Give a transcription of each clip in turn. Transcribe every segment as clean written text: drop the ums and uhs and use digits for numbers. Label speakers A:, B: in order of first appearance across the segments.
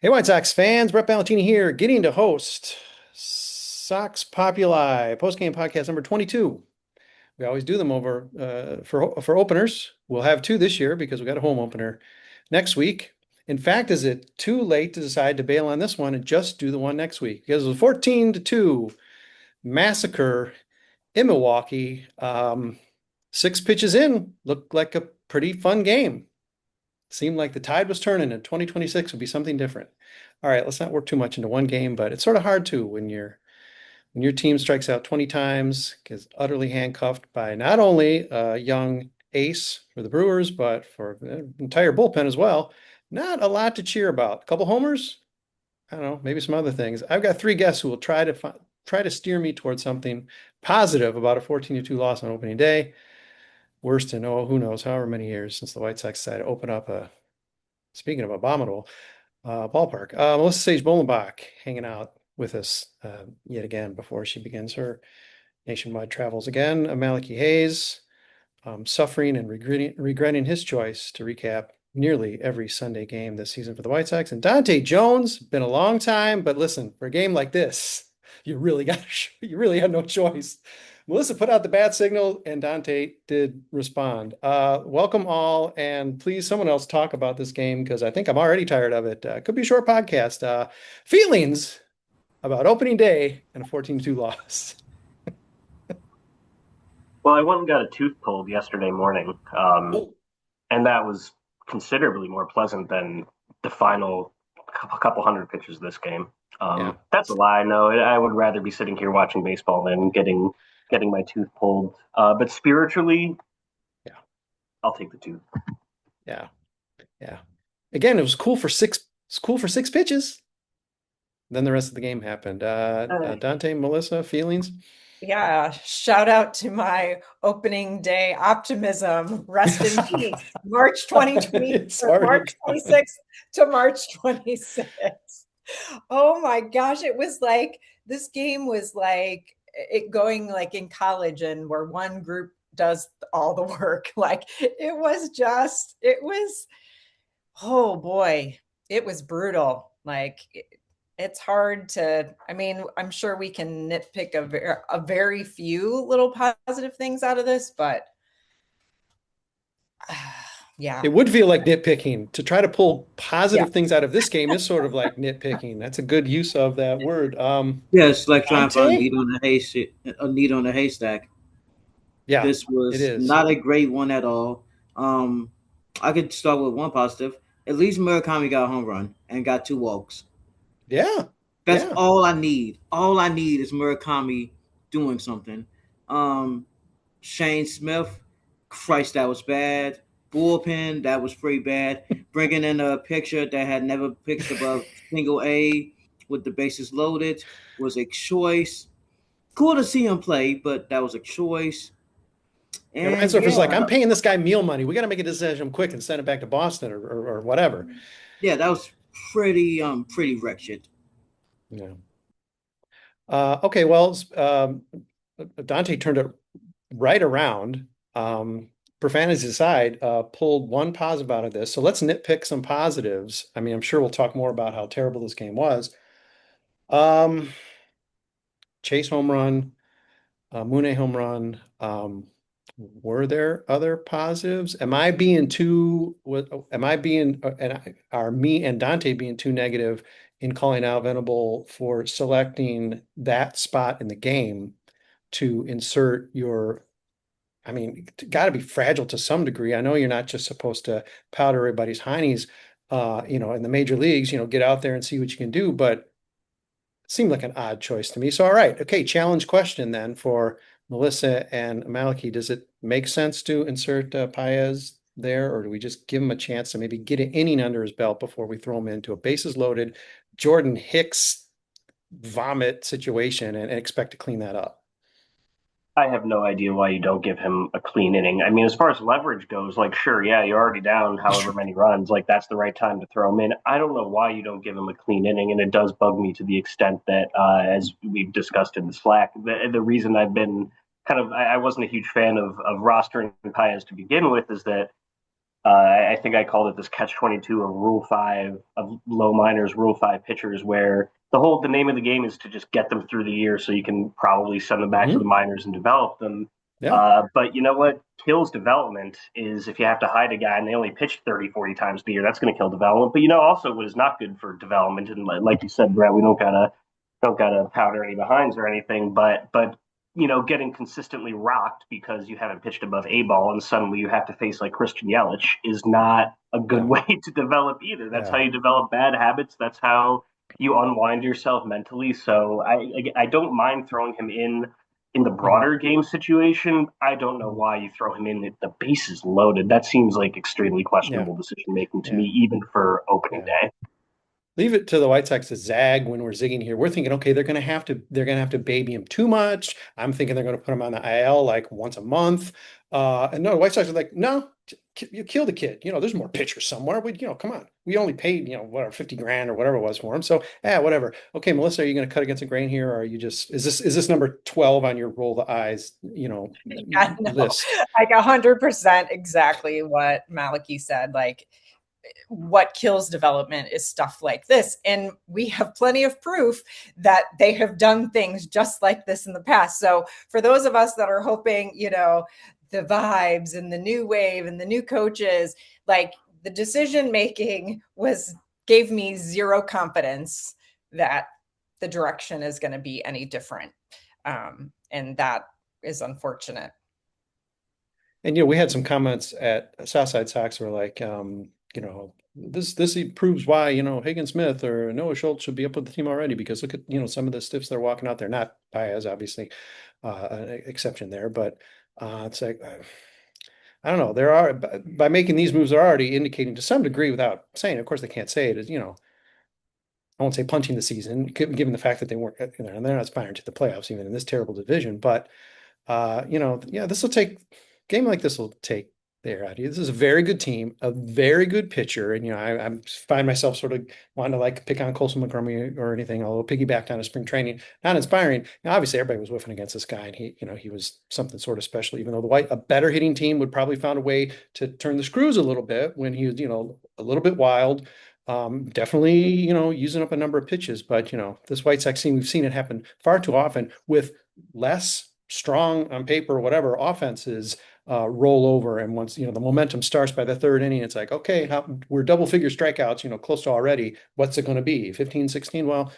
A: Hey, White Sox fans, Brett Ballantini here, getting to host Sox Populi postgame podcast number 22. We always do them over for openers. We'll have two this year because we got a home opener next week. In fact, is it too late to decide to bail on this one and just do the one next week? Because it was 14-2 massacre in Milwaukee. 6 pitches in, looked like a pretty fun game. Seemed like the tide was turning and 2026 would be something different. All right, let's not work too much into one game, but it's sort of hard to when your team strikes out 20 times, gets utterly handcuffed by not only a young ace for the Brewers, but for the entire bullpen as well. Not a lot to cheer about. A couple homers, I don't know, maybe some other things. I've got three guests who will try to steer me towards something positive about a 14-2 loss on opening day. Worst in, oh, who knows, however many years since the White Sox decided to open up speaking of abominable, ballpark. Melissa Sage-Bollenbach hanging out with us yet again before she begins her nationwide travels again. Malachi Hayes, suffering and regretting his choice to recap nearly every Sunday game this season for the White Sox. And Dante Jones, been a long time, but listen, for a game like this, you really had no choice. Melissa put out the bat signal and Dante did respond. Welcome all, and please someone else talk about this game because I think I'm already tired of it. Could be a short podcast. Feelings about opening day and a 14-2 loss.
B: Well, I went and got a tooth pulled yesterday morning,
A: Oh,
B: and that was considerably more pleasant than the final couple hundred pitches of this game.
A: yeah.
B: That's a lie. No, I would rather be sitting here watching baseball than getting my tooth pulled. But spiritually,
A: Yeah.
B: I'll take the tooth.
A: Yeah. Yeah. Again, it was cool for six pitches. Then the rest of the game happened. Dante, Melissa, feelings?
C: Yeah, shout out to my opening day optimism. Rest in peace. March 2020
A: It's
C: or
A: already
C: March
A: gone.
C: 26th to March 26th. Oh my gosh, it was like this game was like it going like in college and where one group does all the work. Like it was oh boy, it was brutal. It's hard to, I mean, I'm sure we can nitpick a very few little positive things out of this, but yeah,
A: It would feel like nitpicking. To try to pull
C: yeah.
A: positive things out of this game is sort of like nitpicking. That's a good use of that word.
D: Yeah, it's like trying to find a
A: Dante?
D: needle in a haystack.
A: Yeah,
D: This
A: it
D: was
A: is.
D: not a great one at all. Um, I could start with one positive. At least Murakami got a home run and got two walks.
A: Yeah,
D: That's
A: yeah.
D: all I need. All I need is Murakami doing something. Um, Shane Smith, Christ, that was bad. Bullpen, that was pretty bad. Bringing in a pitcher that had never pitched above single A with the bases loaded was a choice. Cool to see him play, but that was a choice.
A: Yeah,
D: And
A: Reinsdorf is like, I'm
D: yeah,
A: paying this guy meal money. We got to make a decision quick and send it back to Boston or whatever.
D: yeah, that was pretty wretched.
A: Yeah. Okay, well, Dante turned it right around. Profanities aside, pulled one positive out of this. So let's nitpick some positives. I mean, I'm sure we'll talk more about how terrible this game was. Um, Chase home run, Mune home run. Were there other positives? Am I being too, am I being, are me and Dante being too negative in calling out Venable for selecting that spot in the game to insert your, I mean, got to be fragile to some degree. I know you're not just supposed to powder everybody's heinies, in the major leagues, get out there and see what you can do, but it seemed like an odd choice to me. So, all right. Okay. Challenge question then for Melissa and Malachi. Does it make sense to insert Paez there, or do we just give him a chance to maybe get an inning under his belt before we throw him into a bases loaded Jordan Hicks vomit situation and expect to clean that up?
B: I have no idea why you don't give him a clean inning. I mean, as far as leverage goes, like, sure, yeah, you're already down however many runs. Like, that's the right time to throw him in. I don't know why you don't give him a clean inning, and it does bug me to the extent that, as we've discussed in the Slack, the reason I've been I wasn't a huge fan of rostering Paez to begin with is that I think I called it this catch-22 of Rule 5 of low minors, Rule 5 pitchers, where the name of the game is to just get them through the year so you can probably send them back to the
A: Hmm.
B: minors and develop them.
A: Yeah.
B: But you know what kills development is if you have to hide a guy and they only pitch 30, 40 times a year, that's going to kill development. But also what is not good for development, and like you said, Brett, we don't gotta powder any behinds or anything, but getting consistently rocked because you haven't pitched above A ball and suddenly you have to face like Christian Yelich is not a good
A: No.
B: way to develop either. That's how
A: Yeah.
B: you develop bad habits. That's how you unwind yourself mentally. So I don't mind throwing him in the
A: Hmm.
B: broader game situation. I don't know why you throw him in the bases loaded. That seems like extremely
A: Yeah.
B: questionable decision making to me,
A: Yeah.
B: even for opening
A: Yeah.
B: day.
A: Leave it to the White Sox to zag when we're zigging here. We're thinking, okay, they're gonna have to baby him too much. I'm thinking they're gonna put him on the IL like once a month. And no, the White Sox are like, no, you kill the kid. There's more pitchers somewhere. Come on. We only paid, whatever, 50 grand or whatever it was for him. So whatever. Okay, Melissa, are you gonna cut against the grain here? Or are you just is this number 12 on your roll the eyes,
C: I know,
A: list?
C: like 100% exactly what Malachi said. Like, what kills development is stuff like this. And we have plenty of proof that they have done things just like this in the past. So for those of us that are hoping, the vibes and the new wave and the new coaches, like the decision making gave me zero confidence that the direction is going to be any different. And that is unfortunate.
A: And we had some comments at Southside Sox were like, this proves why Hagen Smith or Noah Schultz should be up with the team already because look at some of the stiffs they're walking out there. Not Baez, obviously, an exception there, but it's like I don't know. There are by making these moves, they're already indicating to some degree, without saying, of course, they can't say it. Is I won't say punching the season, given the fact that they weren't, and they're not aspiring to the playoffs even in this terrible division, but yeah, this will take game like this will take the air out of you. This is a very good team, a very good pitcher, and I find myself sort of wanting to like pick on Colson Montgomery or anything, although piggybacked on his spring training, not inspiring. Now, obviously, everybody was whiffing against this guy, and he was something sort of special. Even though a better hitting team would probably found a way to turn the screws a little bit when he was a little bit wild. Definitely, using up a number of pitches, but this White Sox team, we've seen it happen far too often with less strong on paper or whatever offenses roll over. And once, the momentum starts by the third inning, it's like, okay, we're double figure strikeouts, close to already. What's it going to be? 15, 16? Well,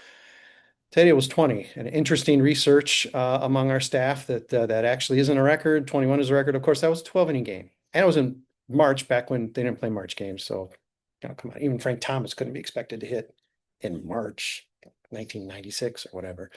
A: today it was 20. And interesting research among our staff that actually isn't a record. 21 is a record. Of course, that was a 12 inning game. And it was in March back when they didn't play March games. So, come on, even Frank Thomas couldn't be expected to hit in March 1996 or whatever.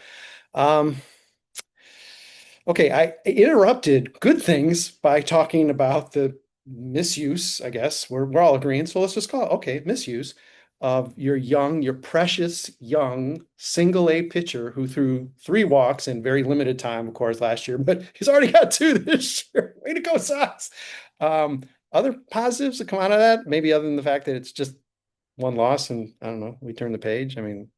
A: Okay, I interrupted good things by talking about the misuse, I guess. We're all agreeing. So let's just call it, okay, misuse of your precious young single A pitcher who threw 3 walks in very limited time, of course, last year, but he's already got 2 this year. Way to go, Sox. Other positives that come out of that, maybe other than the fact that it's just 1 loss and I don't know, we turn the page. I mean,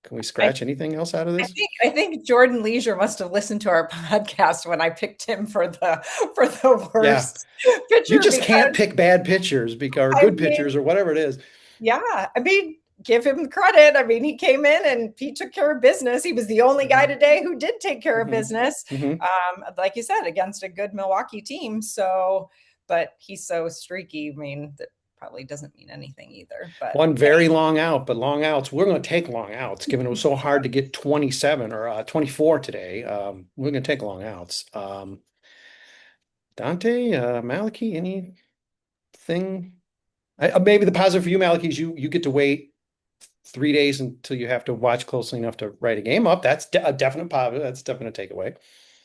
A: can we
C: I
A: scratch anything else out of this?
C: I think Jordan Leisure must have listened to our podcast when I picked him for the
A: Yeah.
C: worst
A: You
C: pitcher
A: just can't
C: because
A: pick bad pitchers or
C: I
A: good
C: mean,
A: pitchers or whatever it is.
C: yeah, I mean, give him credit. I mean, he came in and he took care of business. He was the only guy
A: Mhm.
C: today who did take care of
A: Mhm.
C: business,
A: Mhm.
C: like you said, against a good Milwaukee team. So, but he's so streaky. I mean, that probably doesn't mean anything either. But
A: One very long out, but long outs, we're going to take long outs, given it was so hard to get 27 or 24 today. We're going to take long outs. Dante, Malachi, anything? Maybe the positive for you, Malachi, is you get to wait 3 days until you have to watch closely enough to write a game up. That's a definite positive. That's definitely a takeaway.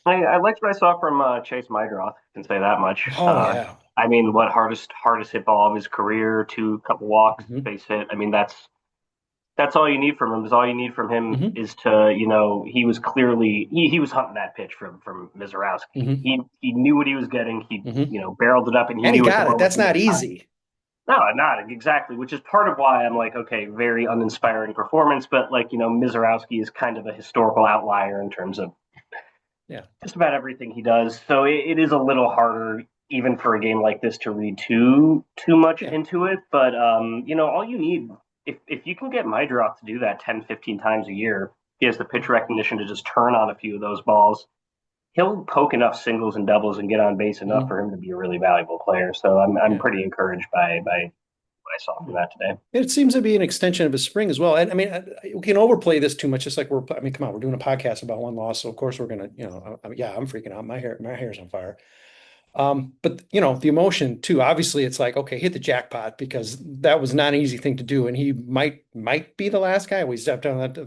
B: I liked what I saw from Chase Meidroth. Can say that much.
A: Oh, yeah.
B: I mean, what hardest hit ball of his career, 2 couple walks,
A: Mhm.
B: base hit. I mean, that's all you need from him. Is all you need from him
A: Mhm.
B: is to he was clearly he was hunting that pitch from Mizorowski.
A: Mhm.
B: He knew what he was getting. He
A: Mhm.
B: barreled it up, and he
A: And he
B: knew at the
A: got it.
B: moment
A: That's
B: he
A: not
B: had time.
A: easy.
B: No, not exactly, which is part of why I'm like, okay, very uninspiring performance, but like, Mizorowski is kind of a historical outlier in terms of
A: Yeah.
B: just about everything he does. So it is a little harder. even for a game like this to read too much
A: Yeah.
B: into it. But all you need, if you can get Maedroff to do that 10, 15 times a year, he has the pitch recognition to just turn on a few of those balls. He'll poke enough singles and doubles and get on base enough
A: Mhm.
B: for him to be a really valuable player. So I'm
A: Yeah.
B: pretty encouraged by what I saw from that today.
A: It seems to be an extension of his spring as well. And I mean, we can overplay this too much. Just like I mean, come on, we're doing a podcast about one loss, so of course we're gonna, yeah, I'm freaking out. My hair's on fire. But the emotion too. Obviously, it's like, okay, hit the jackpot because that was not an easy thing to do, and he might be the last guy. We definitely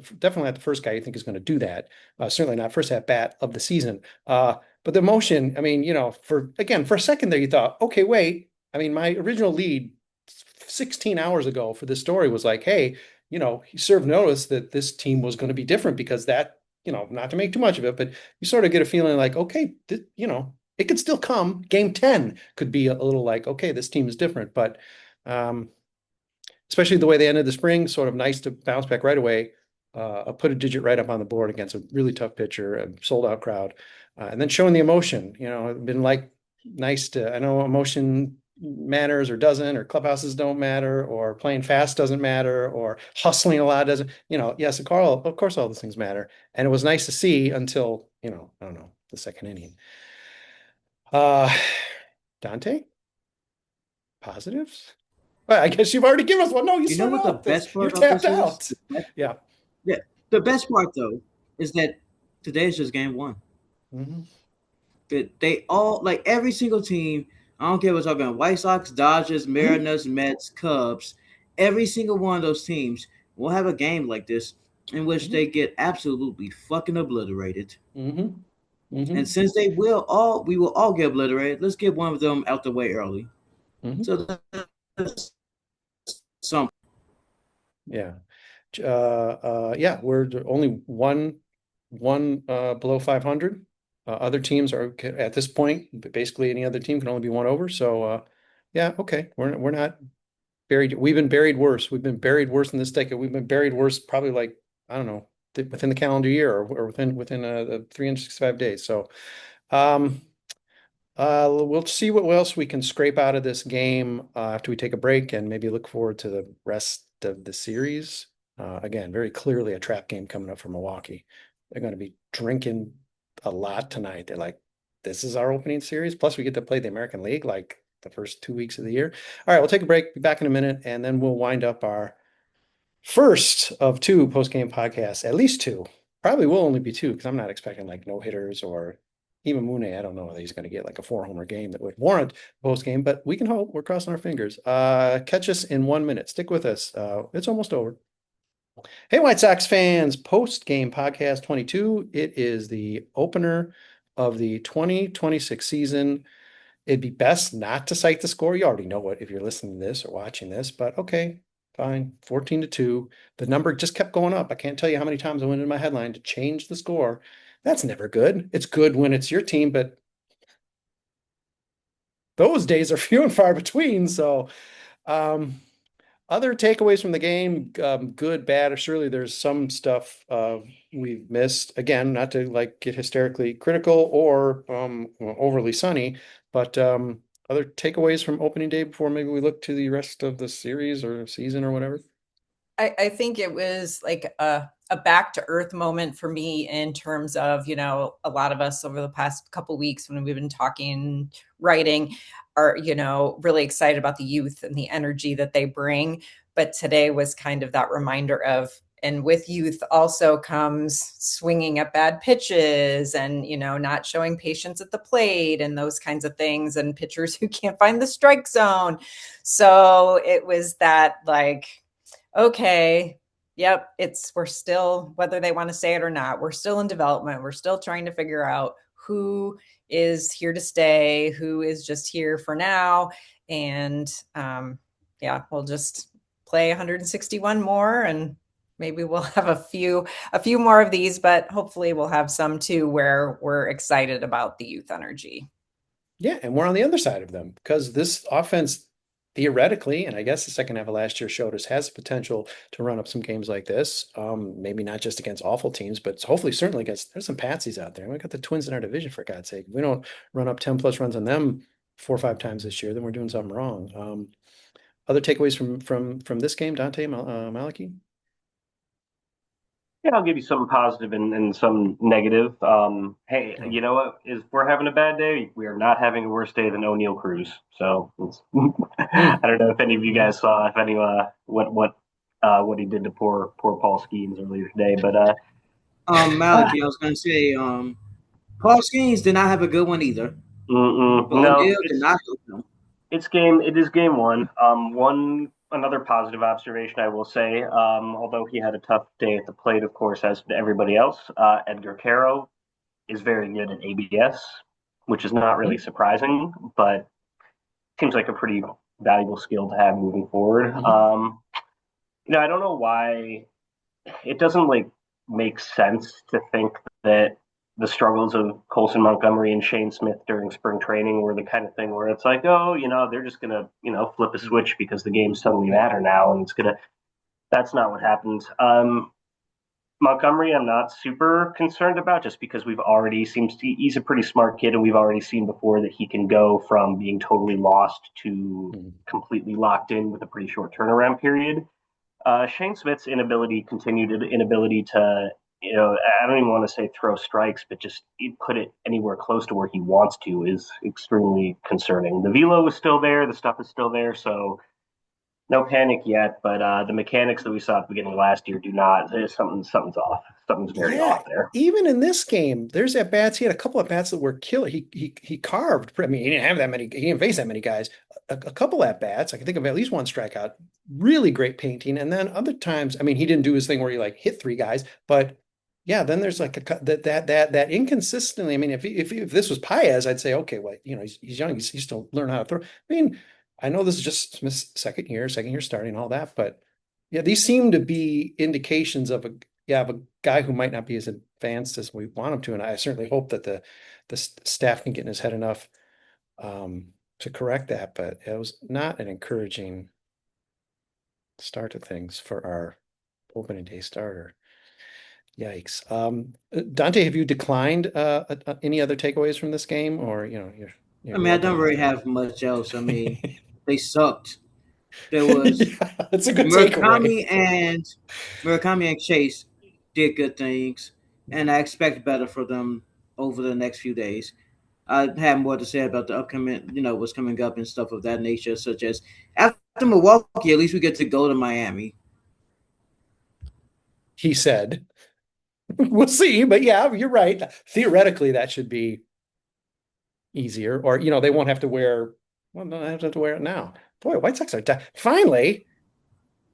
A: not the first guy you think is going to do that. Certainly not first at bat of the season. But the emotion. I mean, for a second there, you thought, okay, wait. I mean, my original lead 16 hours ago for this story was like, hey, he served notice that this team was going to be different because that, not to make too much of it, but you sort of get a feeling like, okay, it could still come. Game 10 could be a little like, okay, this team is different, but especially the way they ended the spring, sort of nice to bounce back right away. Put a digit right up on the board against a really tough pitcher, a sold out crowd, and then showing the emotion. It's been like nice to. I know emotion matters or doesn't, or clubhouses don't matter, or playing fast doesn't matter, or hustling a lot doesn't. Yes, of course, all those things matter, and it was nice to see until I don't know, the second inning. Uh, Dante, positives? Well, I guess you've already given us one. No, you
D: You know
A: started
D: what the
A: off this.
D: best
A: You're
D: part of
A: tapped
D: this is?
A: out. Yeah.
D: Yeah, the best part though is that today is just game one.
A: Mhm.
D: That they all like every single team. I don't care what's talking about White Sox, Dodgers,
A: Mhm.
D: Mariners, Mets, Cubs. Every single one of those teams will have a game like this in which
A: Mhm.
D: they get absolutely fucking obliterated.
A: Mhm.
D: And
A: Mhm.
D: since we will all get obliterated. Let's get one of them out the way early.
A: Mhm.
D: So that's some.
A: Yeah. Yeah, we're only one below 500. Other teams are at this point, basically any other team can only be one over. So yeah, okay. We're not buried. We've been buried worse. We've been buried worse in this decade. We've been buried worse probably like, I don't know, within the calendar year or within 365 days. So um we'll see what else we can scrape out of this game after we take a break and maybe look forward to the rest of the series. Again, very clearly a trap game coming up for Milwaukee. They're going to be drinking a lot tonight. They're like, this is our opening series. Plus, we get to play the American League like the first 2 weeks of the year. All right, we'll take a break. Be back in a minute, and then we'll wind up our first of two post-game podcasts, at least two. Probably will only be two because I'm not expecting like no hitters or even Mooney. I don't know whether he's going to get like a 4 homer game that would warrant post-game, but we can hope. We're crossing our fingers. Catch us in 1 minute. Stick with us. It's almost over. Hey, White Sox fans, post-game podcast 22. It is the opener of the 2026 season. It'd be best not to cite the score. You already know it if you're listening to this or watching this, but okay, fine. 14-2. The number just kept going up. I can't tell you how many times I went into my headline to change the score. That's never good. It's good when it's your team, but those days are few and far between. So, um, other takeaways from the game, good, bad, or surely there's some stuff we've missed. Again, not to like get hysterically critical or overly sunny, but other takeaways from opening day before maybe we look to the rest of the series or season or whatever.
C: I think it was like a back to earth moment for me in terms of, a lot of us over the past couple of weeks when we've been talking, writing, are, really excited about the youth and the energy that they bring. But today was kind of that reminder of, and with youth also comes swinging at bad pitches and, not showing patience at the plate and those kinds of things, and pitchers who can't find the strike zone. So it was that like, okay, yep, we're still, whether they want to say it or not, we're still in development. We're still trying to figure out who is here to stay, who is just here for now. And yeah, we'll just play 161 more and maybe we'll have a few more of these, but hopefully we'll have some too where we're excited about the youth energy.
A: Yeah, and we're on the other side of them because this offense theoretically, and I guess the second half of last year showed us, has the potential to run up some games like this. Maybe not just against awful teams, but hopefully certainly against, there's some patsies out there. We got the Twins in our division, for God's sake. If we don't run up 10 plus runs on them, 4 or 5 times this year, then we're doing something wrong. Other takeaways from this game, Dante, Malachi?
B: Yeah, I'll give you some positive and some negative. Hey,
A: Oh.
B: you know what? Is we're having a bad day, we are not having a worse day than O'Neill Cruz. So I
A: Hmm.
B: don't know if any of you
A: Yeah.
B: guys saw if any what he did to poor Paul Skeens earlier today, but
D: Malachi, I was gonna say, Paul Skeens did not have a good one either, but
B: no,
D: O'Neal did not help him.
B: It is game one. One another positive observation I will say, although he had a tough day at the plate, of course, as did everybody else. Edgar Caro is very good at ABS, which is not really surprising, but seems like a pretty valuable skill to have moving forward.
A: Mm-hmm.
B: I don't know why it doesn't like make sense to think that the struggles of Colson Montgomery and Shane Smith during spring training were the kind of thing where it's like, oh, they're just gonna, flip a switch because the games suddenly matter now, and it's gonna. That's not what happened. Montgomery, I'm not super concerned about just because he's a pretty smart kid, and we've already seen before that he can go from being totally lost to
A: Mm-hmm.
B: completely locked in with a pretty short turnaround period. Shane Smith's continued inability to, I don't even want to say throw strikes, but just put it anywhere close to where he wants to is extremely concerning. The velo is still there, the stuff is still there, so no panic yet. But the mechanics that we saw at the beginning of last year do not. Something's off. Something's very
A: Yeah,
B: off there.
A: even in this game, there's at bats. He had a couple of bats that were killer. He carved. I mean, he didn't have that many. He didn't face that many guys. A couple at bats. I can think of at least one strikeout. Really great painting. And then other times, I mean, he didn't do his thing where he like hit 3 guys, but yeah, then there's like that inconsistently. I mean, if this was Paez, I'd say okay, well, he's young. He's still learning how to throw. I mean, I know this is just Smith's second year starting all that, but yeah, these seem to be indications of a guy who might not be as advanced as we want him to. And I certainly hope that the staff can get in his head enough to correct that. But it was not an encouraging start to things for our opening day starter. Yikes. Dante, have you declined any other takeaways from this game, or
D: I
A: you're
D: mean, I
A: open
D: don't really
A: minded?
D: have much else. I mean, they sucked. There was
A: Yeah, that's a good takeaway.
D: Murakami and Chase did good things, and I expect better for them over the next few days. I have more to say about the upcoming, what's coming up and stuff of that nature, such as after Milwaukee, at least we get to go to Miami.
A: He said, "We'll see," but yeah, you're right. Theoretically, that should be easier, or they won't have to wear. Well, no, they have to wear it now. Boy, White Sox are finally.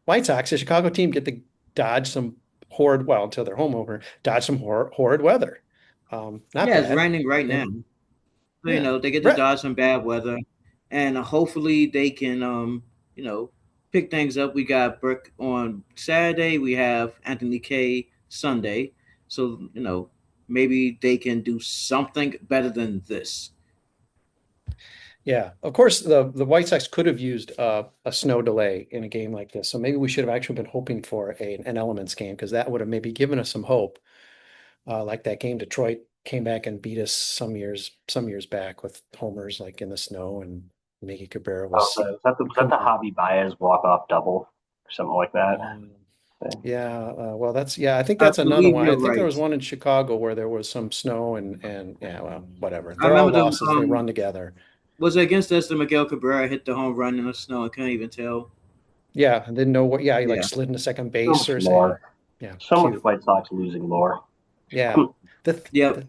A: White Sox, a Chicago team, get to dodge some horrid. Well, until their home opener, dodge some horrid weather. Not
D: Yeah, it's
A: bad,
D: raining right now.
A: and
D: So,
A: yeah,
D: they get to
A: Brett.
D: dodge some bad weather, and hopefully they can, you know, pick things up. We got Burke on Saturday. We have Anthony K Sunday. So, maybe they can do something better than this.
A: Yeah, of course, the White Sox could have used a snow delay in a game like this, so maybe we should have actually been hoping for an elements game because that would have maybe given us some hope. Like that game Detroit came back and beat us some years back with homers like in the snow and Miggy Cabrera
B: Oh,
A: was
B: so was that the
A: improving.
B: Javi Baez walk off double or something like that?
A: Um, yeah, well, I think
D: I
A: that's another
D: believe
A: one. I
D: you're
A: think there
D: right.
A: was one in Chicago where there was some snow and yeah, well, whatever.
D: I
A: They're all
D: remember the
A: losses. They run together.
D: was it against us that Miguel Cabrera hit the home run in the snow. I couldn't even tell.
A: Yeah, I didn't know what. Yeah, he like
D: Yeah.
A: slid into second
B: So
A: base
B: much
A: or yeah,
B: more.
A: yeah,
B: So much
A: cute.
B: White Sox losing more.
A: Yeah, the
D: Yep.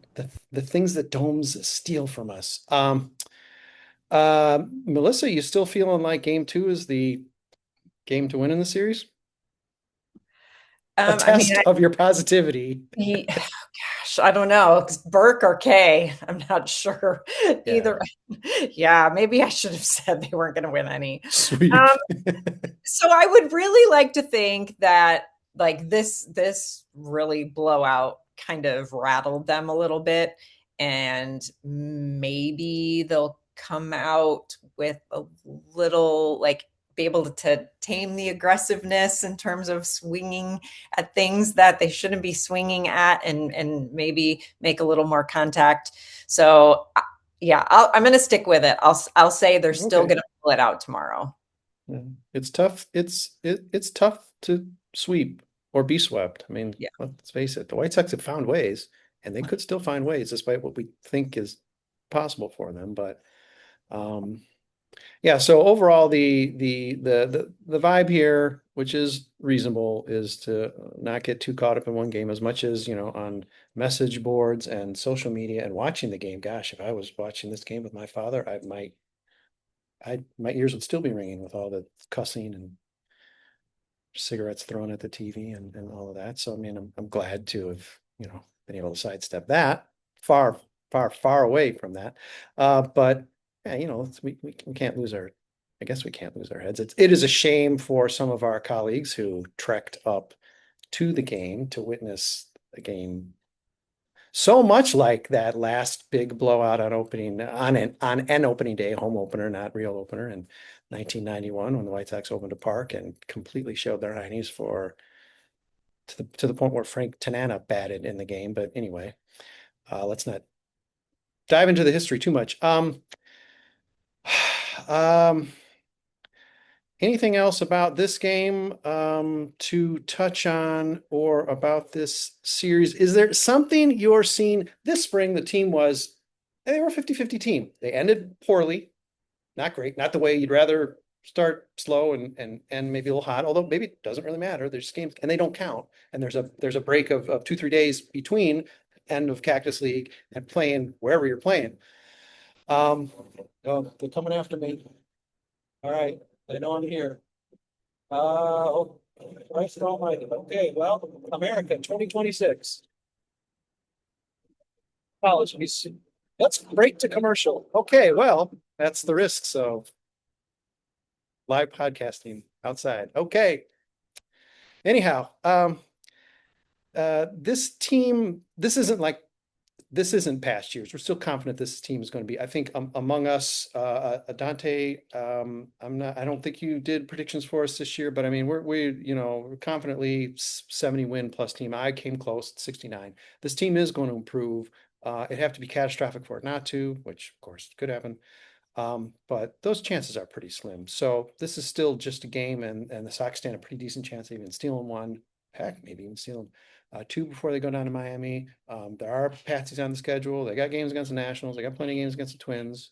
A: the things that domes steal from us. Melissa, you still feeling like game two is the game to win in the series? A
C: I mean,
A: test of your positivity.
C: gosh, I don't know. It's Burke or Kay. I'm not sure.
A: Yeah,
C: Either. Yeah, maybe I should have said they weren't going to win any.
A: sweep.
C: Um, so I would really like to think that like this really blowout kind of rattled them a little bit, and maybe they'll come out with a little like be able to tame the aggressiveness in terms of swinging at things that they shouldn't be swinging at, and maybe make a little more contact. So Yeah, I'm going to stick with it. I'll say they're still
A: Okay.
C: going to pull it out tomorrow.
A: Yeah. It's tough. It's tough to sweep or be swept. I mean,
C: Yeah.
A: let's face it, the White Sox have found ways, and they could still find ways despite what we think is possible for them. But um, yeah, so overall, the vibe here, which is reasonable, is to not get too caught up in one game as much as, on message boards and social media and watching the game. Gosh, if I was watching this game with my father, my ears would still be ringing with all the cussing and cigarettes thrown at the TV and all of that. So I mean, I'm glad to have, been able to sidestep that far, far, far away from that. But yeah, we can't lose I guess we can't lose our heads. It is a shame for some of our colleagues who trekked up to the game to witness a game so much like that last big blowout on an opening day, home opener, not real opener, in 1991 when the White Sox opened a park and completely showed their heinies to the point where Frank Tanana batted in the game. But anyway, let's not dive into the history too much. Um, Anything else about this game to touch on or about this series? Is there something you're seeing this spring? They were a 50-50 team. They ended poorly, not great, not the way you'd rather start slow and maybe a little hot, although maybe it doesn't really matter. There's games and they don't count. And there's a break of 2-3 days between end of Cactus League and playing wherever you're playing. Oh, they're coming after me. All right. They know I'm here. Oh, Christ almighty. Okay, well, America 2026. Apologies. Let's break to commercial. Okay, well, that's the risk. So live podcasting outside. Okay. Anyhow, this isn't past years. We're still confident this team is going to be, I think, among us, Dante, I don't think you did predictions for us this year, but I mean, we're confidently 70 win plus team. I came close at 69. This team is going to improve. It'd have to be catastrophic for it not to, which of course could happen. But those chances are pretty slim. So this is still just a game, and the Sox stand a pretty decent chance of even stealing one. Heck, maybe even stealing two before they go down to Miami. There are patsies on the schedule. They got games against the Nationals. They got plenty of games against the Twins.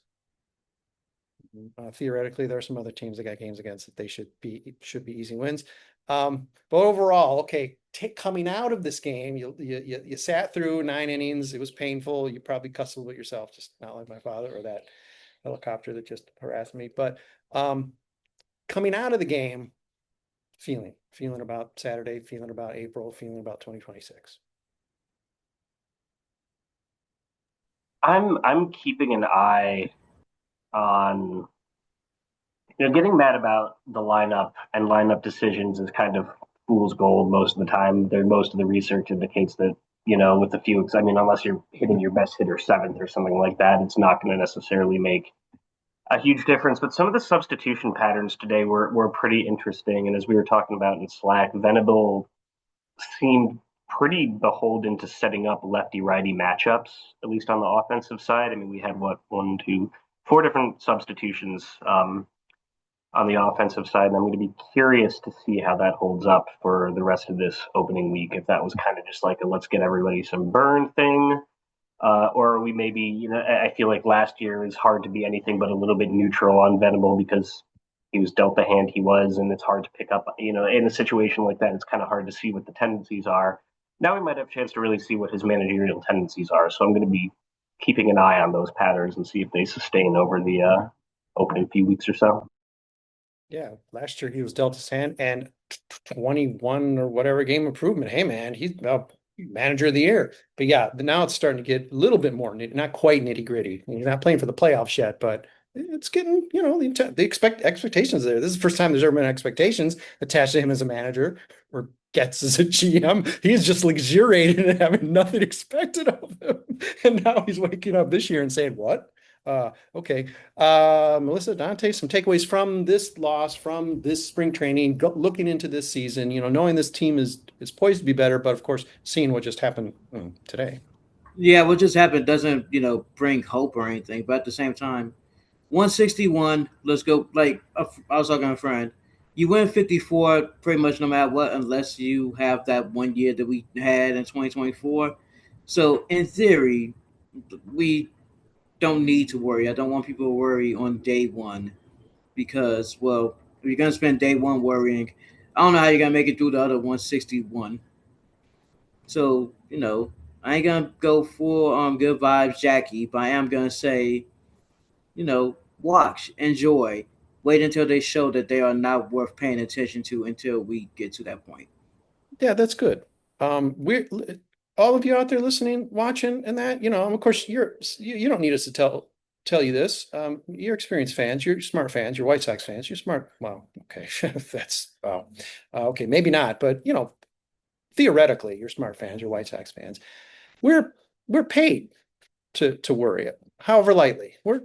A: Theoretically, there are some other teams that got games against that they should be easy wins. But overall, okay, coming out of this game, you sat through 9 innings. It was painful. You probably cussed a little bit yourself, just not like my father or that helicopter that just harassed me. But coming out of the game, feeling about Saturday, feeling about April, feeling about 2026.
B: I'm keeping an eye on, getting mad about the lineup and lineup decisions is kind of fool's gold most of the time. Most of the research indicates that, with a few, I mean, unless you're hitting your best hitter seventh or something like that, it's not going to necessarily make a huge difference. But some of the substitution patterns today were pretty interesting. And as we were talking about in Slack, Venable seemed pretty beholden to setting up lefty righty matchups, at least on the offensive side. I mean, we had one, two, four different substitutions on the offensive side. And I'm going to be curious to see how that holds up for the rest of this opening week. If that was kind of just like a let's get everybody some burn thing, or we maybe, I feel like last year is hard to be anything but a little bit neutral on Venable because he was dealt the hand he was, and it's hard to pick up, in a situation like that, it's kind of hard to see what the tendencies are. Now we might have a chance to really see what his managerial tendencies are. So I'm going to be keeping an eye on those patterns and see if they sustain over the opening few weeks or so.
A: Yeah, last year he was dealt his hand and 21 or whatever game improvement. Hey man, he's manager of the year. But yeah, now it's starting to get a little bit more not quite nitty gritty. You're not playing for the playoffs yet, but it's getting, the expectations there. This is the first time there's ever been expectations attached to him as a manager or gets as a GM. He's just luxuriating and having nothing expected of him. And now he's waking up this year and saying, what? Okay. Melissa, Dante, some takeaways from this loss, from this spring training, looking into this season, knowing this team is poised to be better, but of course, seeing what just happened today.
D: Yeah, what just happened doesn't, bring hope or anything. But at the same time, 161, let's go. Like, I was talking to a friend. You win 54 pretty much no matter what, unless you have that one year that we had in 2024. So, in theory, we don't need to worry. I don't want people to worry on day one because, well, if you're going to spend day one worrying, I don't know how you're going to make it through the other 161. So, I ain't going to go full good vibes Jackie, but I am going to say, watch, enjoy, wait until they show that they are not worth paying attention to until we get to that point.
A: Yeah, that's good. We're all of you out there listening, watching, and that, of course, you don't need us to tell you this. You're experienced fans, you're smart fans, you're White Sox fans, you're smart. Well, okay, that's well, okay, maybe not, but theoretically, you're smart fans, you're White Sox fans. We're we're paid to worry it, however lightly. We're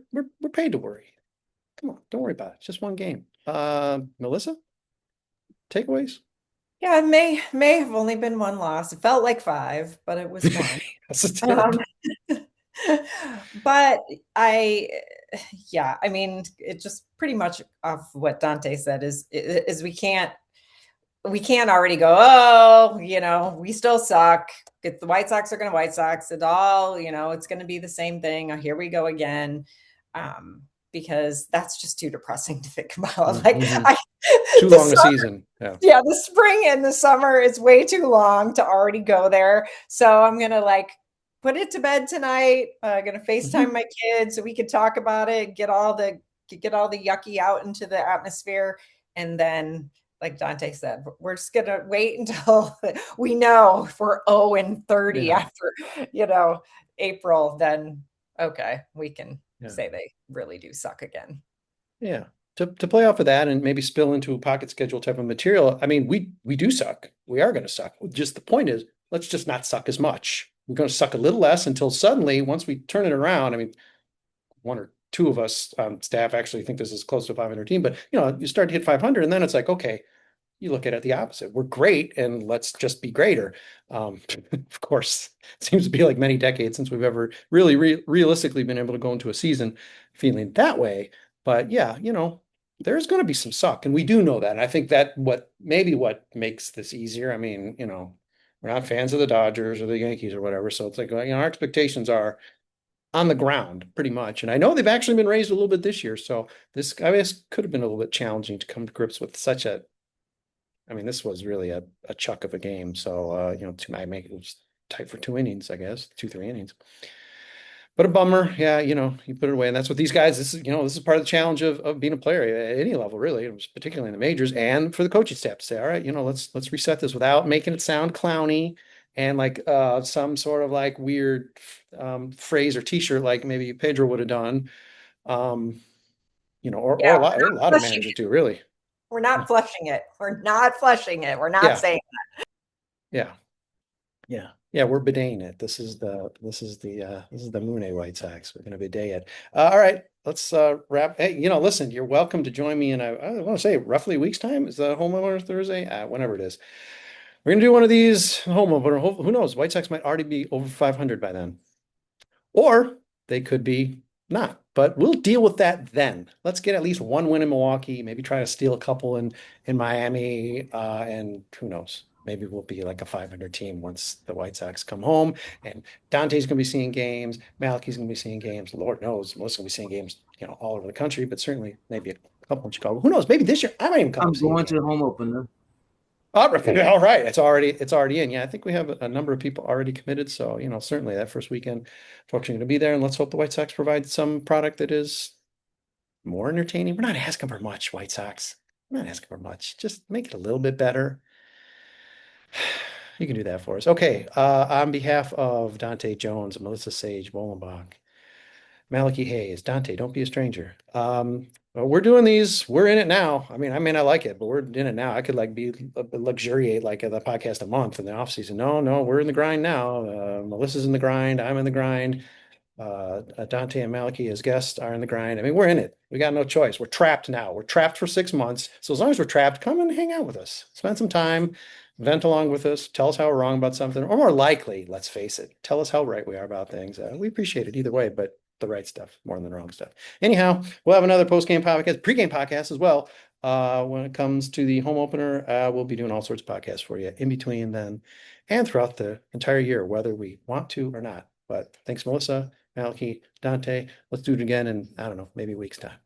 A: paid to worry. Come on, don't worry about it. It's just one game. Melissa, takeaways?
C: Yeah, it may have only been one loss. It felt like five, but it was one.
A: Yes, it did.
C: Um, but yeah, I mean, it just pretty much off what Dante said is we can't already go, oh, we still suck. The White Sox are going to White Sox. It all, it's going to be the same thing. Oh, here we go again. Because that's just too depressing to think about. Like,
A: too long a season.
C: Yeah, the spring and the summer is way too long to already go there. So I'm gonna put it to bed tonight. Gonna FaceTime my kids so we could talk about it, get all the yucky out into the atmosphere, and then, like Dante said, we're just gonna wait until we know if we're 0-30 after April. Then okay, we can say they really do suck again.
A: Yeah. To play off of that and maybe spill into a pocket schedule type of material, I mean, we do suck. We are going to suck. Just the point is, let's just not suck as much. We're going to suck a little less until suddenly, once we turn it around, I mean, one or two of us on staff actually think this is close to 500 team, but you start to hit 500 and then it's like, okay, you look at it the opposite. We're great and let's just be greater. Of course, it seems to be like many decades since we've ever really realistically been able to go into a season feeling that way. But yeah, there's going to be some suck, and we do know that. And I think that what makes this easier. I mean, we're not fans of the Dodgers or the Yankees or whatever, so it's like our expectations are on the ground pretty much. And I know they've actually been raised a little bit this year, so this I guess could have been a little bit challenging to come to grips with such a. I mean, this was really a chuck of a game. So I make it was tight for 2 innings, I guess, 2-3 innings. But a bummer, yeah. You put it away, and that's what these guys. This is part of the challenge of being a player at any level, really, particularly in the majors, and for the coaching staff to say, all right, let's reset this without making it sound clowny and like some sort of like weird phrase or T-shirt like maybe Pedro would have done, or a lot of managers do, really.
C: We're not flushing it. We're not flushing it. We're not saying that.
A: Yeah. We're bidaying it. This is the Mooney White Sox. We're going to bidet it. All right, let's wrap. Hey, listen, you're welcome to join me in I want to say roughly a week's time. Is the home opener Thursday? Whenever it is. We're going to do one of these home opener. Who knows? White Sox might already be over 500 by then. Or they could be not, but we'll deal with that then. Let's get at least one win in Milwaukee, maybe try to steal a couple in Miami, and who knows? Maybe we'll be like a 500 team once the White Sox come home, and Dante's going to be seeing games, Malachi's going to be seeing games. Lord knows, Melissa's going to be seeing games, all over the country, but certainly maybe a couple in Chicago. Who knows? Maybe this year I might even come.
D: I'm going to the home opener.
A: All right. It's already in. Yeah, I think we have a number of people already committed. So, certainly that first weekend, folks are going to be there. And let's hope the White Sox provide some product that is more entertaining. We're not asking for much, White Sox. We're not asking for much. Just make it a little bit better. You can do that for us. Okay. On behalf of Dante Jones, Melissa Sage-Bollenbach, Malachi Hayes, Dante, don't be a stranger. We're doing these. We're in it now. I mean, I may not like it, but we're in it now. I could be luxuriate the podcast a month in the off season. No, we're in the grind now. Melissa's in the grind. I'm in the grind. Dante and Malachi as guests are in the grind. I mean, we're in it. We got no choice. We're trapped now. We're trapped for 6 months. So as long as we're trapped, come and hang out with us. Spend some time. vent along with us, tell us how we're wrong about something, or more likely, let's face it, tell us how right we are about things. We appreciate it either way, but the right stuff more than the wrong stuff. Anyhow, we'll have another post-game podcast, pre-game podcast as well. When it comes to the home opener, we'll be doing all sorts of podcasts for you in between then and throughout the entire year, whether we want to or not. But thanks, Melissa, Malachi, Dante. Let's do it again in, I don't know, maybe a week's time.